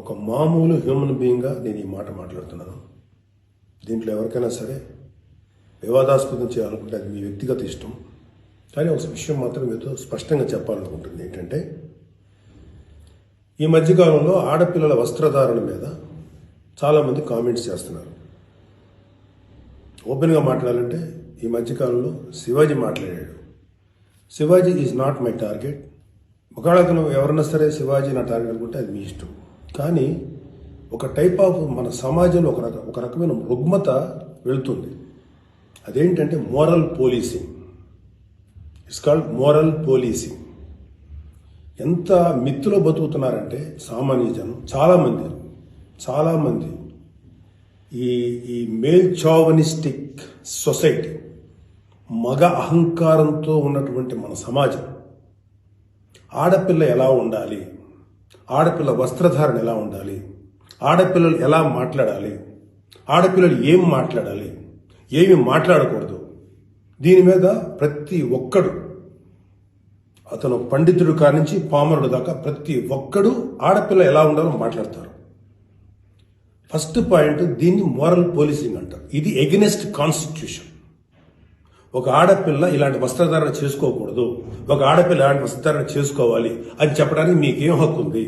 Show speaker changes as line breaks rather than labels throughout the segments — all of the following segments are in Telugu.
ఒక మామూలు హ్యూమన్ బీయింగ్గా నేను ఈ మాట మాట్లాడుతున్నాను. దీంట్లో ఎవరికైనా సరే వివాదాస్పదం చేయాలనుకుంటే అది మీ వ్యక్తిగత ఇష్టం. కానీ ఒక విషయం మాత్రం మీతో స్పష్టంగా చెప్పాలనుకుంటుంది ఏంటంటే, ఈ మధ్యకాలంలో ఆడపిల్లల వస్త్రధారణ మీద చాలామంది కామెంట్స్ చేస్తున్నారు. ఓపెన్గా మాట్లాడాలంటే ఈ మధ్యకాలంలో శివాజీ మాట్లాడాడు. Shivaji is not my target. ఒకవేళ నువ్వు ఎవరన్నా సరే శివాజీ నా టార్గెట్ అనుకుంటే అది మీ ఇష్టం. కానీ ఒక టైప్ ఆఫ్ మన సమాజంలో ఒక రకమైన రుగ్మత వెళుతుంది. అదేంటంటే moral policing. It's called moral policing. ఎంత మిత్తులో బతుకుతున్నారంటే సామాన్య జనం చాలామంది ఈ మేల్ చావనిస్టిక్ సొసైటీ, మగ అహంకారంతో ఉన్నటువంటి మన సమాజం, ఆడపిల్ల ఎలా ఉండాలి, ఆడపిల్ల వస్త్రధారణ ఎలా ఉండాలి, ఆడపిల్లలు ఎలా మాట్లాడాలి, ఆడపిల్లలు ఏం మాట్లాడాలి, ఏమి మాట్లాడకూడదు, దీని మీద ప్రతి ఒక్కడు, అతను పండితుడు కానించి పామరుడు దాకా ప్రతి ఒక్కడు ఆడపిల్ల ఎలా ఉండాలో మాట్లాడతారు. ఫస్ట్ పాయింట్, దీన్ని మోరల్ పోలీసింగ్ అంటారు. ఇది ఎగెనెస్ట్ కాన్స్టిట్యూషన్. ఒక ఆడపిల్ల ఇలాంటి వస్త్రధారణ చేసుకోకూడదు, ఒక ఆడపిల్ల ఇలాంటి వస్త్రధారణ చేసుకోవాలి అని చెప్పడానికి మీకేం హక్కు ఉంది?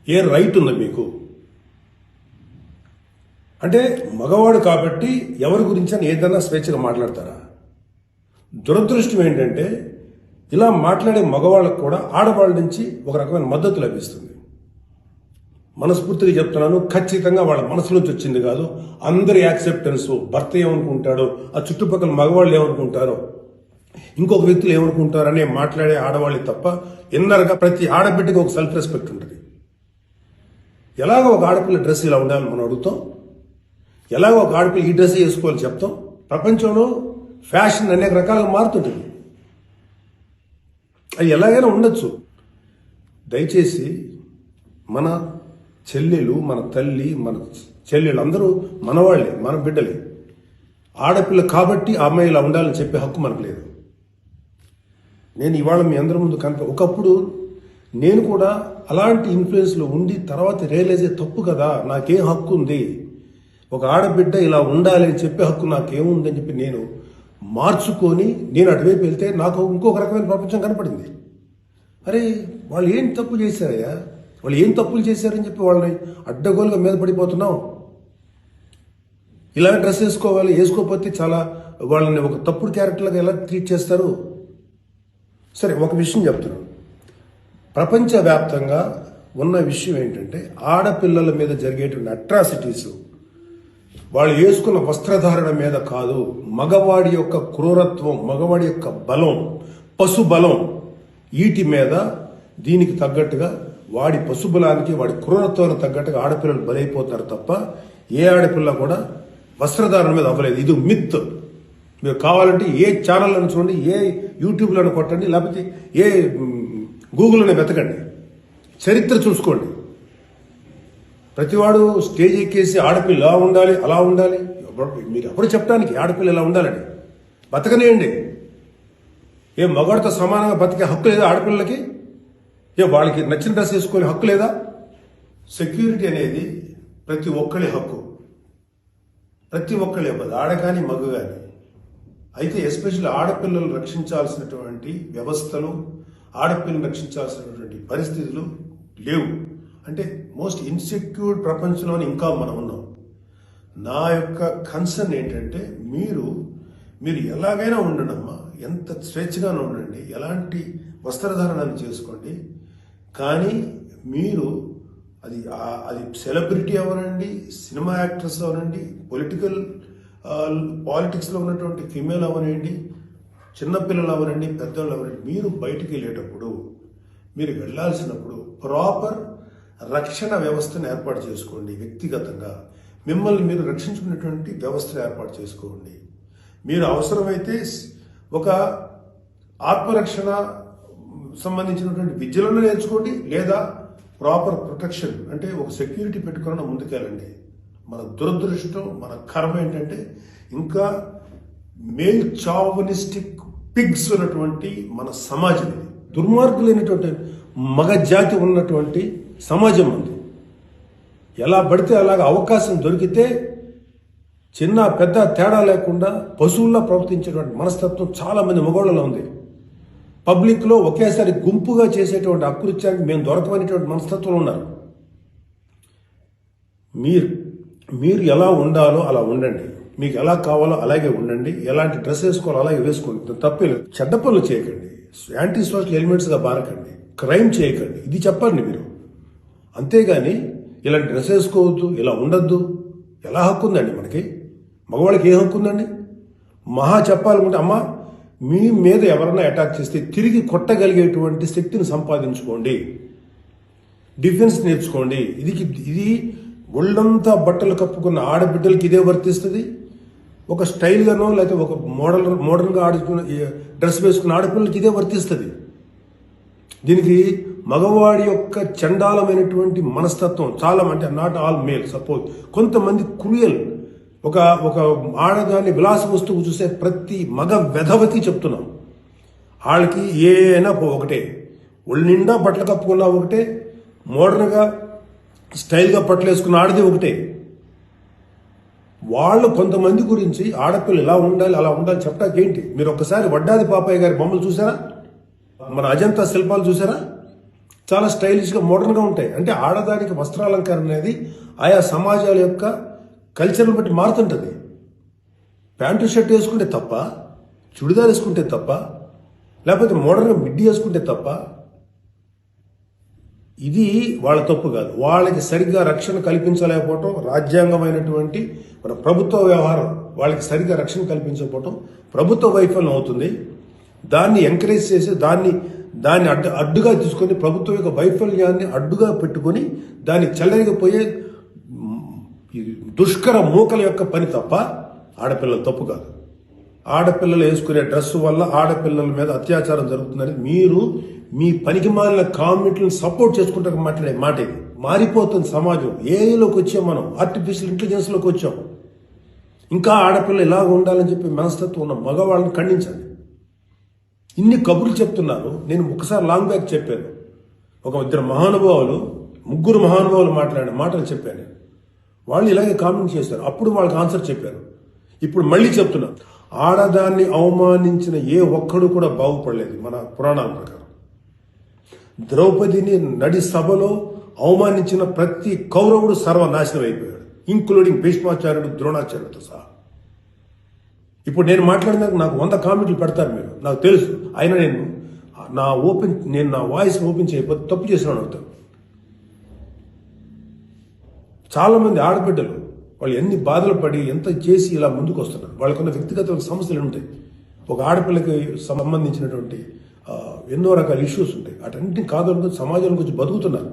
ఏ రైట్ ఉంది మీకు? అంటే మగవాడు కాబట్టి ఎవరి గురించి అని ఏదైనా స్వేచ్ఛగా మాట్లాడతారా? దురదృష్టం ఏంటంటే ఇలా మాట్లాడే మగవాళ్ళకు కూడా ఆడవాళ్ళ నుంచి ఒక రకమైన మద్దతు లభిస్తుంది. మనస్ఫూర్తిగా చెప్తున్నాను, ఖచ్చితంగా వాళ్ళ మనసులోంచి వచ్చింది కాదు. అందరి యాక్సెప్టెన్స్, భర్త ఏమనుకుంటాడో, ఆ చుట్టుపక్కల మగవాళ్ళు ఏమనుకుంటారో, ఇంకొక వ్యక్తులు ఏమనుకుంటారో అనే మాట్లాడే ఆడవాళ్ళే తప్ప ఇన్నర్గా ప్రతి ఆడబిడ్డకి ఒక సెల్ఫ్ రెస్పెక్ట్ ఉంటుంది. ఎలాగో ఒక ఆడపిల్ల డ్రెస్ ఇలా ఉండాలని మనం అడుగుతాం, ఎలాగో ఒక ఆడపిల్ల ఈ డ్రెస్ వేసుకోవాలని చెప్తాం. ప్రపంచంలో ఫ్యాషన్ అనేక రకాలుగా మారుతుంటుంది. అది ఎలాగైనా ఉండొచ్చు. దయచేసి మన చెల్లెలు, మన తల్లి, మన చెల్లెలు అందరూ మనవాళ్లే, మన బిడ్డలే. ఆడపిల్ల కాబట్టి ఆ అమ్మాయి ఇలా ఉండాలని చెప్పే హక్కు మనకు లేదు. నేను ఇవాళ మీ అందరి ముందు ఒకప్పుడు నేను కూడా అలాంటి ఇన్ఫ్లుయెన్స్లో ఉండి తర్వాత రియలైజ్ అయ్యే తప్పు కదా, నాకేం హక్కు ఉంది, ఒక ఆడబిడ్డ ఇలా ఉండాలి అని చెప్పే హక్కు నాకేముందని చెప్పి నేను మార్చుకొని నేను అటువైపు వెళ్తే నాకు ఇంకొక రకమైన ప్రపంచం కనపడింది. అరే వాళ్ళు ఏం తప్పు చేశారయ్యా, వాళ్ళు ఏం తప్పులు చేశారని చెప్పి వాళ్ళని అడ్డగోలుగా మీద పడిపోతున్నాం. ఇలాంటి డ్రెస్ వేసుకోవాలి, వేసుకోకపోతే చాలా వాళ్ళని ఒక తప్పుడు క్యారెక్టర్గా ఎలా ట్రీట్ చేస్తారు? సరే, ఒక విషయం చెప్తున్నాను. ప్రపంచవ్యాప్తంగా ఉన్న విషయం ఏంటంటే ఆడపిల్లల మీద జరిగేటువంటి అట్రాసిటీస్ వాళ్ళు వేసుకున్న వస్త్రధారణ మీద కాదు, మగవాడి యొక్క క్రూరత్వం, మగవాడి యొక్క బలం, పశు బలం, వీటి మీద దీనికి తగ్గట్టుగా వాడి పశుబలానికి, వాడి క్రూరత్వానికి తగ్గట్టుగా ఆడపిల్లలు బలైపోతారు తప్ప ఏ ఆడపిల్ల కూడా వస్త్రధారణ మీద అవ్వలేదు. ఇది మిత్. మీరు కావాలంటే ఏ ఛానల్లను చూడండి, ఏ యూట్యూబ్లను కొట్టండి, లేకపోతే ఏ గూగుల్లోనే వెతకండి, చరిత్ర చూసుకోండి. ప్రతివాడు స్టేజ్ ఎక్కేసి ఆడపిల్ల ఇలా ఉండాలి, అలా ఉండాలి, మీరు ఎప్పుడు చెప్పడానికి ఆడపిల్ల ఇలా ఉండాలని? బతకనేయండి. ఏ మగవాడితో సమానంగా బతికే హక్కు లేదా ఆడపిల్లలకి? ఏ వాళ్ళకి నచ్చిన డ్రెస్ వేసుకునే హక్కు లేదా? సెక్యూరిటీ అనేది ప్రతి ఒక్కరి హక్కు, ప్రతి ఒక్కరి ఇవ్వదు, ఆడ కానీ మగ కానీ. అయితే ఎస్పెషల్లీ ఆడపిల్లలు రక్షించాల్సినటువంటి వ్యవస్థలు, ఆడపిల్లలు రక్షించాల్సినటువంటి పరిస్థితులు లేవు. అంటే మోస్ట్ ఇన్సెక్యూర్ ప్రపంచంలోనే ఇంకా మనం ఉన్నాం. నా యొక్క కన్సర్న్ ఏంటంటే మీరు ఎలాగైనా ఉండండమ్మా, ఎంత స్వేచ్ఛగానే ఉండండి, ఎలాంటి వస్త్రధారణను చేసుకోండి. కానీ మీరు అది సెలబ్రిటీ అవనండి, సినిమా యాక్ట్రెస్ అవనండి, పాలిటిక్స్లో ఉన్నటువంటి ఫీమేల్ అవనండి, చిన్నపిల్లలు అవనండి, పెద్దవాళ్ళు అవనండి, మీరు బయటికి వెళ్ళేటప్పుడు, మీరు వెళ్ళాల్సినప్పుడు ప్రాపర్ రక్షణ వ్యవస్థను ఏర్పాటు చేసుకోండి. వ్యక్తిగతంగా మిమ్మల్ని మీరు రక్షించుకునేటువంటి వ్యవస్థను ఏర్పాటు చేసుకోండి. మీరు అవసరమైతే ఒక ఆత్మరక్షణ సంబంధించినటువంటి విద్యలను నేర్చుకోండి, లేదా ప్రాపర్ ప్రొటెక్షన్ అంటే ఒక సెక్యూరిటీ పెట్టుకుని ముందుకెళ్ళండి. మన దురదృష్టం, మన కర్మ ఏంటంటే ఇంకా మేల్ చావనిస్టిక్ పిగ్స్ ఉన్నటువంటి మన సమాజం ఇది. దుర్మార్గులైనటువంటి మగ జాతి ఉన్నటువంటి సమాజం ఉంది. ఎలా పడితే అలాగ అవకాశం దొరికితే చిన్న పెద్ద తేడా లేకుండా పశువుల్లో ప్రవర్తించేటువంటి మనస్తత్వం చాలా మంది మగవాళ్ళలో ఉంది. పబ్లిక్లో ఒకేసారి గుంపుగా చేసేటువంటి అకృత్యానికి మేము దొరకమనేటువంటి మనస్తత్వంలో ఉన్నారు. మీరు ఎలా ఉండాలో అలా ఉండండి, మీకు ఎలా కావాలో అలాగే ఉండండి, ఎలాంటి డ్రెస్ వేసుకోవాలో అలాగే వేసుకోండి, తప్పేలేదు. చెడ్డ పనులు చేయకండి, యాంటీ సోషల్ ఎలిమెంట్స్గా బారకండి, క్రైమ్ చేయకండి, ఇది చెప్పండి మీరు. అంతేగాని ఇలాంటి డ్రెస్ వేసుకోవద్దు, ఇలా ఉండొద్దు, ఎలా హక్కు ఉందండి మనకి? మగవాళ్ళకి ఏ హక్కు ఉందండి? మహా చెప్పాలనుకుంటే అమ్మ మీ మీద ఎవరైనా అటాక్ చేస్తే తిరిగి కొట్టగలిగేటువంటి శక్తిని సంపాదించుకోండి, డిఫెన్స్ నేర్చుకోండి. ఇది ఒళ్ళంతా బట్టలు కప్పుకున్న ఆడబిడ్డలకి ఇదే వర్తిస్తుంది. ఒక స్టైల్గానో లేకపోతే ఒక మోడర్న్గా ఆడుకున్న డ్రెస్ వేసుకున్న ఆడపిల్లలకి ఇదే వర్తిస్తుంది. దీనికి మగవాడి యొక్క చండాలమైనటువంటి మనస్తత్వం చాలా, అంటే నాట్ ఆల్ మేల్, సపోజ్ కొంతమంది క్రూయల్, ఒక ఆడదాన్ని విలాస వస్తువు చూసే ప్రతి మగ వెధవకి చెప్తున్నాం, వాళ్ళకి ఏనా ఒకటే, ఒళ్ళు నిండా బట్టలు కప్పుకున్నా ఒకటే, మోడర్న్గా స్టైల్గా బట్టలు వేసుకున్న ఆడది ఒకటే. వాళ్ళు కొంతమంది గురించి ఆడపిల్లలు ఇలా ఉండాలి అలా ఉండాలి చెప్పడానికి ఏంటి? మీరు ఒక్కసారి వడ్డాది పాపయ్య గారి బొమ్మలు చూసారా? మన అజంతా శిల్పాలు చూసారా? చాలా స్టైలిష్గా మోడర్న్గా ఉంటాయి. అంటే ఆడదానికి వస్త్రాలంకరణ అనేది ఆయా సమాజాల యొక్క కల్చర్ని బట్టి మారుతుంటుంది. ప్యాంటు షర్ట్ వేసుకుంటే తప్ప, చుడిదార్ వేసుకుంటే తప్ప, లేకపోతే మోడర్న్గా మిడ్డీ వేసుకుంటే తప్ప, ఇది వాళ్ళ తప్పు కాదు. వాళ్ళకి సరిగ్గా రక్షణ కల్పించలేకపోవటం, రాజ్యాంగమైనటువంటి మన ప్రభుత్వ వ్యవహారం వాళ్ళకి సరిగ్గా రక్షణ కల్పించకపోవటం ప్రభుత్వ వైఫల్యం అవుతుంది. దాన్ని ఎంకరేజ్ చేసి దాన్ని అడ్డుగా తీసుకొని ప్రభుత్వం యొక్క వైఫల్యాన్ని అడ్డుగా పెట్టుకొని దాన్ని చెల్లరిగిపోయే దుష్కర మూకల యొక్క పని తప్ప ఆడపిల్లల తప్పు కాదు. ఆడపిల్లలు వేసుకునే డ్రెస్సు వల్ల ఆడపిల్లల మీద అత్యాచారం జరుగుతుందని మీరు మీ పనికి మాలిన కామెంట్లను సపోర్ట్ చేసుకుంటూ మాట్లాడే మాట ఇది. మారిపోతుంది సమాజం. ఏఐలోకి వచ్చాం మనం, ఆర్టిఫిషియల్ ఇంటెలిజెన్స్లోకి వచ్చాం. ఇంకా ఆడపిల్ల ఇలాగ ఉండాలని చెప్పి మనస్తత్వం ఉన్న మగవాళ్ళని ఖండించండి. ఇన్ని కబుర్లు చెప్తున్నారు. నేను ఒకసారి లాంగ్ బ్యాక్ చెప్పాను, ముగ్గురు మహానుభావులు మాట్లాడిన మాటలు చెప్పాను. వాళ్ళు ఇలాగే కామెంట్ చేశారు, అప్పుడు వాళ్ళకి ఆన్సర్ చెప్పారు. ఇప్పుడు మళ్ళీ చెప్తున్నా, ఆడదాన్ని అవమానించిన ఏ ఒక్కడు కూడా బాగుపడలేదు మన పురాణాల ప్రకారం. ద్రౌపదిని నడి సభలో అవమానించిన ప్రతి కౌరవుడు సర్వనాశనం అయిపోయాడు, ఇంక్లూడింగ్ భీష్మాచార్యుడు, ద్రోణాచార్యుడితో సహా. ఇప్పుడు నేను మాట్లాడినాక నాకు 100 కామెంట్లు పెడతారు మీరు, నాకు తెలుసు. అయినా నేను నా వాయిస్ ఓపెన్ చేయకపోతే తప్పు చేసినాను అవుతాను. చాలా మంది ఆడబిడ్డలు వాళ్ళు ఎన్ని బాధలు పడి ఎంత చేసి ఇలా ముందుకు వస్తున్నారు. వాళ్ళకున్న వ్యక్తిగత సమస్యలు ఉంటాయి. ఒక ఆడపిల్లకి సంబంధించినటువంటి ఎన్నో రకాల ఇష్యూస్ ఉంటాయి. అటన్నింటినీ కాదనుకుని సమాజం గురించి బతుకుతున్నారు.